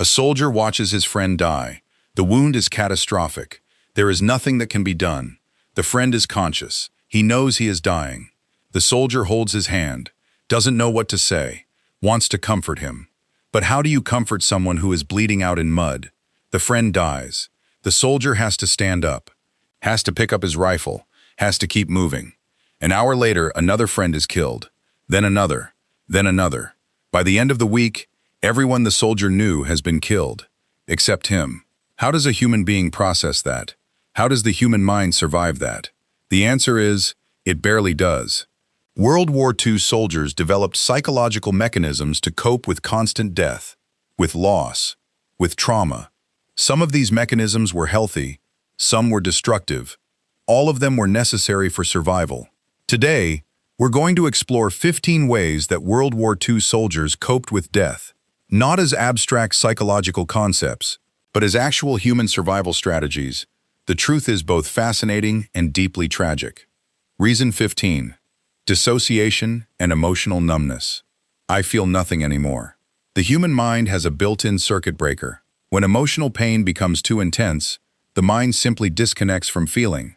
A soldier watches his friend die. The wound is catastrophic. There is nothing that can be done. The friend is conscious. He knows he is dying. The soldier holds his hand, doesn't know what to say, wants to comfort him. But how do you comfort someone who is bleeding out in mud? The friend dies. The soldier has to stand up, has to pick up his rifle, has to keep moving. An hour later, another friend is killed. Then another. Then another. By the end of the week, everyone the soldier knew has been killed, except him. How does a human being process that? How does the human mind survive that? The answer is, it barely does. World War II soldiers developed psychological mechanisms to cope with constant death, with loss, with trauma. Some of these mechanisms were healthy, some were destructive. All of them were necessary for survival. Today, we're going to explore 15 ways that World War II soldiers coped with death, not as abstract psychological concepts, but as actual human survival strategies. The truth is both fascinating and deeply tragic. Reason 15. Dissociation and emotional numbness. I feel nothing anymore. The human mind has a built-in circuit breaker. When emotional pain becomes too intense, the mind simply disconnects from feeling.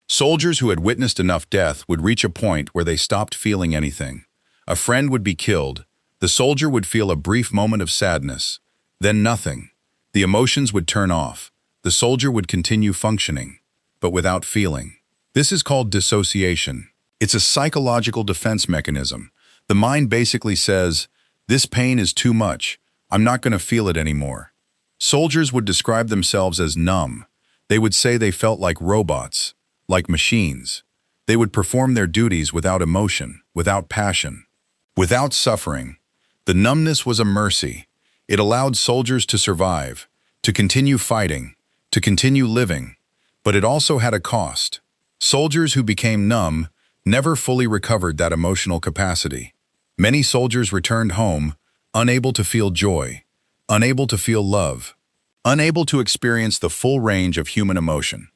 Soldiers who had witnessed enough death would reach a point where they stopped feeling anything. A friend would be killed. The soldier would feel a brief moment of sadness. Then nothing. The emotions would turn off. The soldier would continue functioning, but without feeling. This is called dissociation. It's a psychological defense mechanism. The mind basically says, "This pain is too much. I'm not going to feel it anymore." Soldiers would describe themselves as numb. They would say they felt like robots, like machines. They would perform their duties without emotion, without passion, without suffering. The numbness was a mercy. It allowed soldiers to survive, to continue fighting, to continue living. But it also had a cost. Soldiers who became numb never fully recovered that emotional capacity. Many soldiers returned home, unable to feel joy, unable to feel love, unable to experience the full range of human emotion.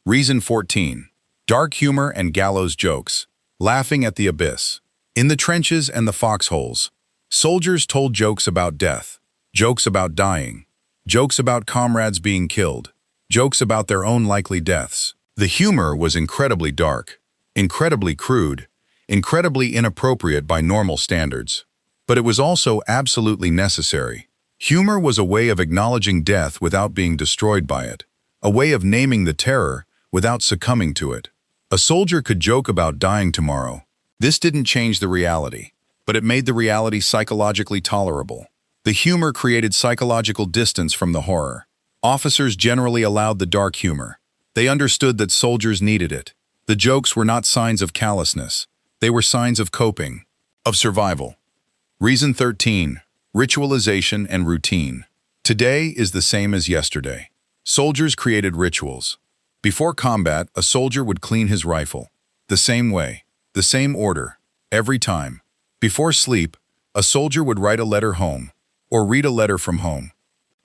Reason 14. Dark humor and gallows jokes. Laughing at the abyss. In the trenches and the foxholes, soldiers told jokes about death, jokes about dying, jokes about comrades being killed, jokes about their own likely deaths. The humor was incredibly dark, incredibly crude, incredibly inappropriate by normal standards. But it was also absolutely necessary. Humor was a way of acknowledging death without being destroyed by it, a way of naming the terror without succumbing to it. A soldier could joke about dying tomorrow. This didn't change the reality, but it made the reality psychologically tolerable. The humor created psychological distance from the horror. Officers generally allowed the dark humor. They understood that soldiers needed it. The jokes were not signs of callousness. They were signs of coping, of survival. Reason 13. Ritualization and routine. Today is the same as yesterday. Soldiers created rituals. Before combat, a soldier would clean his rifle. The same way, the same order, every time. Before sleep, a soldier would write a letter home, or read a letter from home,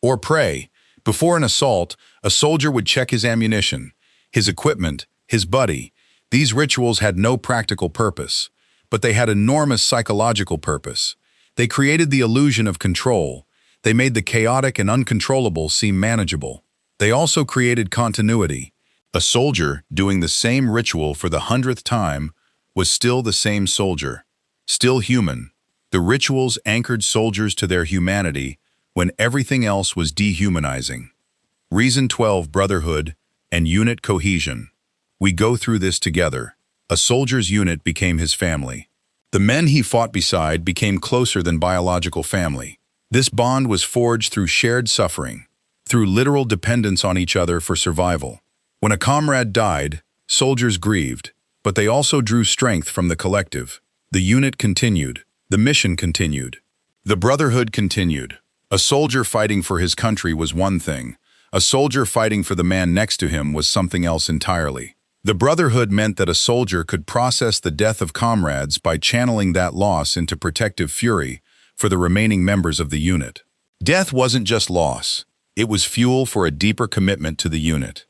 or pray. Before an assault, a soldier would check his ammunition, his equipment, his buddy. These rituals had no practical purpose, but they had enormous psychological purpose. They created the illusion of control. They made the chaotic and uncontrollable seem manageable. They also created continuity. A soldier doing the same ritual for the 100th time was still the same soldier, still human. The rituals anchored soldiers to their humanity when everything else was dehumanizing. Reason 12. Brotherhood and unit cohesion. We go through this together. A soldier's unit became his family. The men he fought beside became closer than biological family. This bond was forged through shared suffering, through literal dependence on each other for survival. When a comrade died, soldiers grieved, but they also drew strength from the collective. The unit continued. The mission continued. The brotherhood continued. A soldier fighting for his country was one thing. A soldier fighting for the man next to him was something else entirely. The brotherhood meant that a soldier could process the death of comrades by channeling that loss into protective fury for the remaining members of the unit. Death wasn't just loss. It was fuel for a deeper commitment to the unit.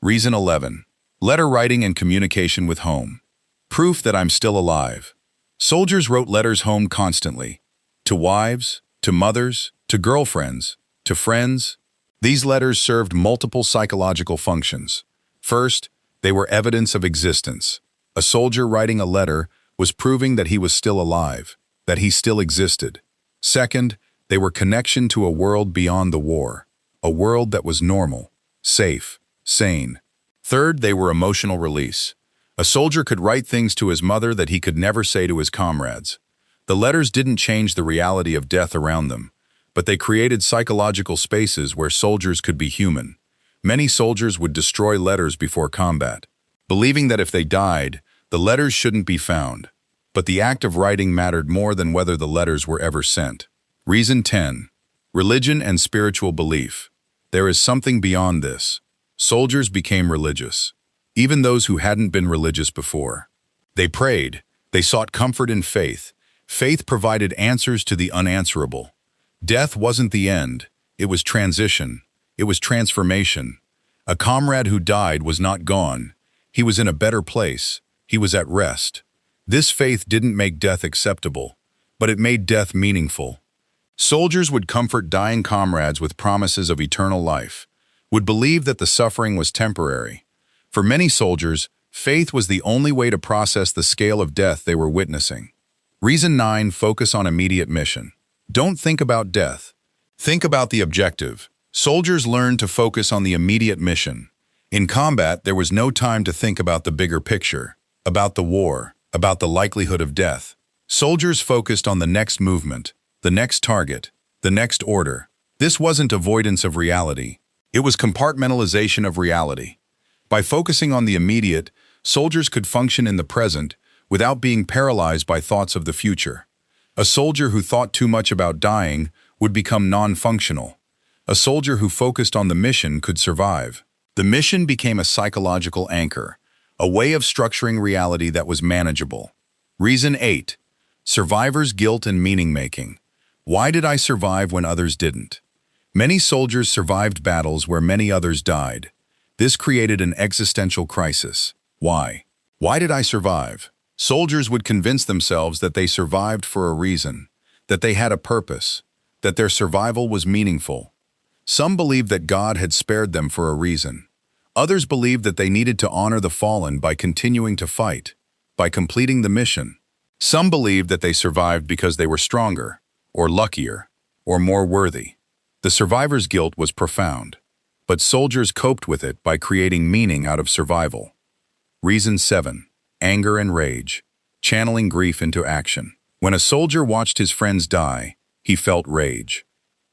Reason 11. Letter writing and communication with home. Proof that I'm still alive. Soldiers wrote letters home constantly. To wives, to mothers, to girlfriends. To friends, these letters served multiple psychological functions. First, they were evidence of existence. A soldier writing a letter was proving that he was still alive, that he still existed. Second, they were connection to a world beyond the war, a world that was normal, safe, sane. Third, they were emotional release. A soldier could write things to his mother that he could never say to his comrades. The letters didn't change the reality of death around them, but they created psychological spaces where soldiers could be human. Many soldiers would destroy letters before combat, believing that if they died, the letters shouldn't be found. But the act of writing mattered more than whether the letters were ever sent. Reason 10. Religion and spiritual belief. There is something beyond this. Soldiers became religious, even those who hadn't been religious before. They prayed, they sought comfort in faith. Faith provided answers to the unanswerable. Death wasn't the end, it was transition, it was transformation. A comrade who died was not gone, he was in a better place, he was at rest. This faith didn't make death acceptable, but it made death meaningful. Soldiers would comfort dying comrades with promises of eternal life, would believe that the suffering was temporary. For many soldiers, faith was the only way to process the scale of death they were witnessing. Reason 9. Focus on immediate mission. Don't think about death. Think about the objective. Soldiers learned to focus on the immediate mission. In combat, there was no time to think about the bigger picture, about the war, about the likelihood of death. Soldiers focused on the next movement, the next target, the next order. This wasn't avoidance of reality. It was compartmentalization of reality. By focusing on the immediate, soldiers could function in the present without being paralyzed by thoughts of the future. A soldier who thought too much about dying would become non-functional. A soldier who focused on the mission could survive. The mission became a psychological anchor, a way of structuring reality that was manageable. Reason 8. Survivor's guilt and meaning-making. Why did I survive when others didn't? Many soldiers survived battles where many others died. This created an existential crisis. Why? Why did I survive? Soldiers would convince themselves that they survived for a reason, that they had a purpose, that their survival was meaningful. Some believed that God had spared them for a reason. Others believed that they needed to honor the fallen by continuing to fight, by completing the mission. Some believed that they survived because they were stronger, or luckier, or more worthy. The survivor's guilt was profound, but soldiers coped with it by creating meaning out of survival. Reason 7. Anger and rage. Channeling grief into action. When a soldier watched his friends die, he felt rage.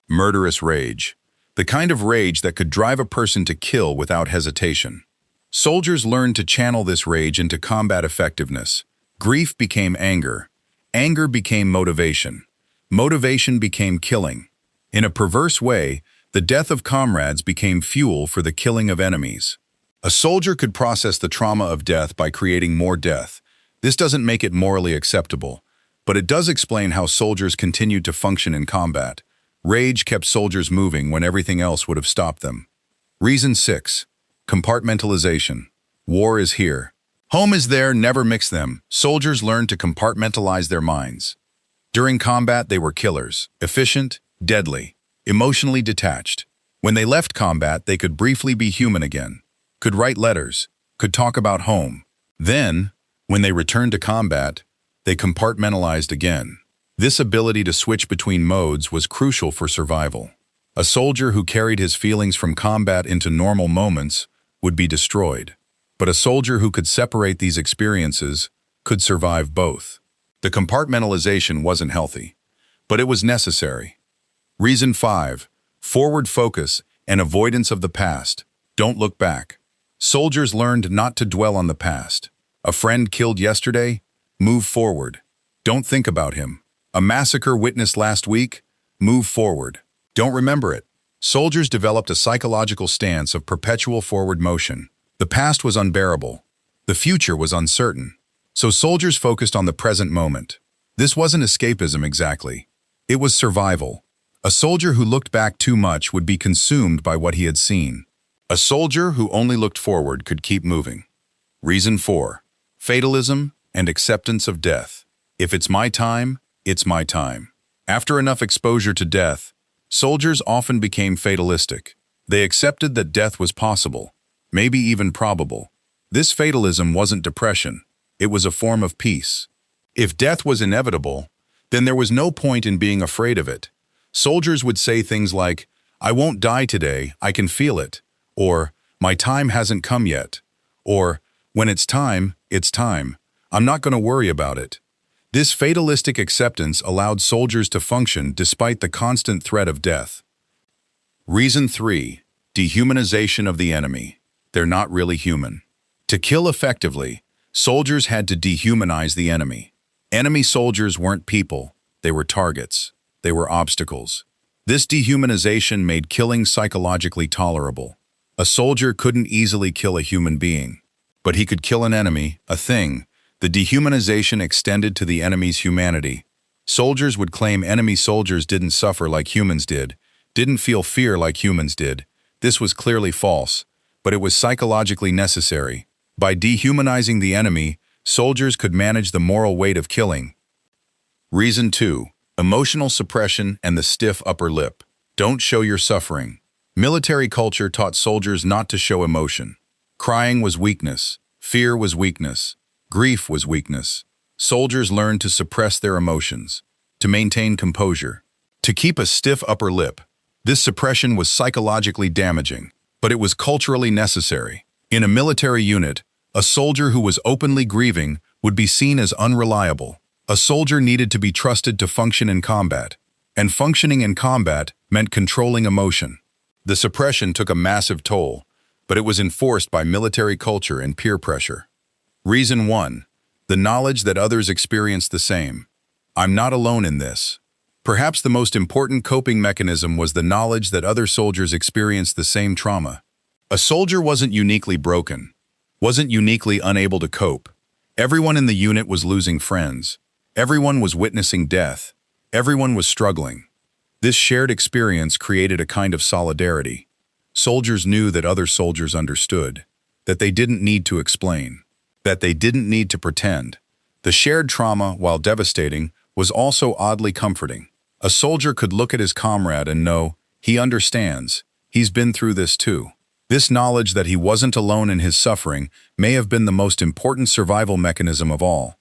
Murderous rage. The kind of rage that could drive a person to kill without hesitation. Soldiers learned to channel this rage into combat effectiveness. Grief became anger. Anger became motivation. Motivation became killing. In a perverse way, the death of comrades became fuel for the killing of enemies. A soldier could process the trauma of death by creating more death. This doesn't make it morally acceptable, but it does explain how soldiers continued to function in combat. Rage kept soldiers moving when everything else would have stopped them. Reason 6. Compartmentalization. War is here. Home is there, never mix them. Soldiers learned to compartmentalize their minds. During combat, they were killers, efficient, deadly, emotionally detached. When they left combat, they could briefly be human again, could write letters, could talk about home. Then, when they returned to combat, they compartmentalized again. This ability to switch between modes was crucial for survival. A soldier who carried his feelings from combat into normal moments would be destroyed. But a soldier who could separate these experiences could survive both. The compartmentalization wasn't healthy, but it was necessary. Reason 5. Forward focus and avoidance of the past. Don't look back. Soldiers learned not to dwell on the past. A friend killed yesterday? Move forward. Don't think about him. A massacre witnessed last week? Move forward. Don't remember it. Soldiers developed a psychological stance of perpetual forward motion. The past was unbearable. The future was uncertain. So soldiers focused on the present moment. This wasn't escapism exactly. It was survival. A soldier who looked back too much would be consumed by what he had seen. A soldier who only looked forward could keep moving. Reason 4. Fatalism and acceptance of death. If it's my time, it's my time. After enough exposure to death, Soldiers often became fatalistic. They accepted that death was possible, maybe even probable. This fatalism wasn't depression. It was a form of peace. If death was inevitable, then there was no point in being afraid of it. Soldiers would say things like, "I won't die today, I can feel it," or "My time hasn't come yet," or "When it's time, I'm not going to worry about it." This fatalistic acceptance allowed soldiers to function despite the constant threat of death. Reason 3. Dehumanization of the enemy. They're not really human. To kill effectively, soldiers had to dehumanize the enemy. Enemy soldiers weren't people, they were targets. They were obstacles. This dehumanization made killing psychologically tolerable. A soldier couldn't easily kill a human being, but he could kill an enemy, a thing. The dehumanization extended to the enemy's humanity. Soldiers would claim enemy soldiers didn't suffer like humans didn't feel fear like humans did. This was clearly false, but it was psychologically necessary. By dehumanizing the enemy, soldiers could manage the moral weight of killing. Reason 2. Emotional suppression and the stiff upper lip. Don't show your suffering. Military culture taught soldiers not to show emotion. Crying was weakness. Fear was weakness. Grief was weakness. Soldiers learned to suppress their emotions, to maintain composure, to keep a stiff upper lip. This suppression was psychologically damaging, but it was culturally necessary. In a military unit, a soldier who was openly grieving would be seen as unreliable. A soldier needed to be trusted to function in combat, and functioning in combat meant controlling emotion. The suppression took a massive toll, but it was enforced by military culture and peer pressure. Reason 1. The knowledge that others experience the same. I'm not alone in this. Perhaps the most important coping mechanism was the knowledge that other soldiers experienced the same trauma. A soldier wasn't uniquely broken, wasn't uniquely unable to cope. Everyone in the unit was losing friends. Everyone was witnessing death. Everyone was struggling. This shared experience created a kind of solidarity. Soldiers knew that other soldiers understood, that they didn't need to explain, that they didn't need to pretend. The shared trauma, while devastating, was also oddly comforting. A soldier could look at his comrade and know, he understands, he's been through this too. This knowledge that he wasn't alone in his suffering may have been the most important survival mechanism of all.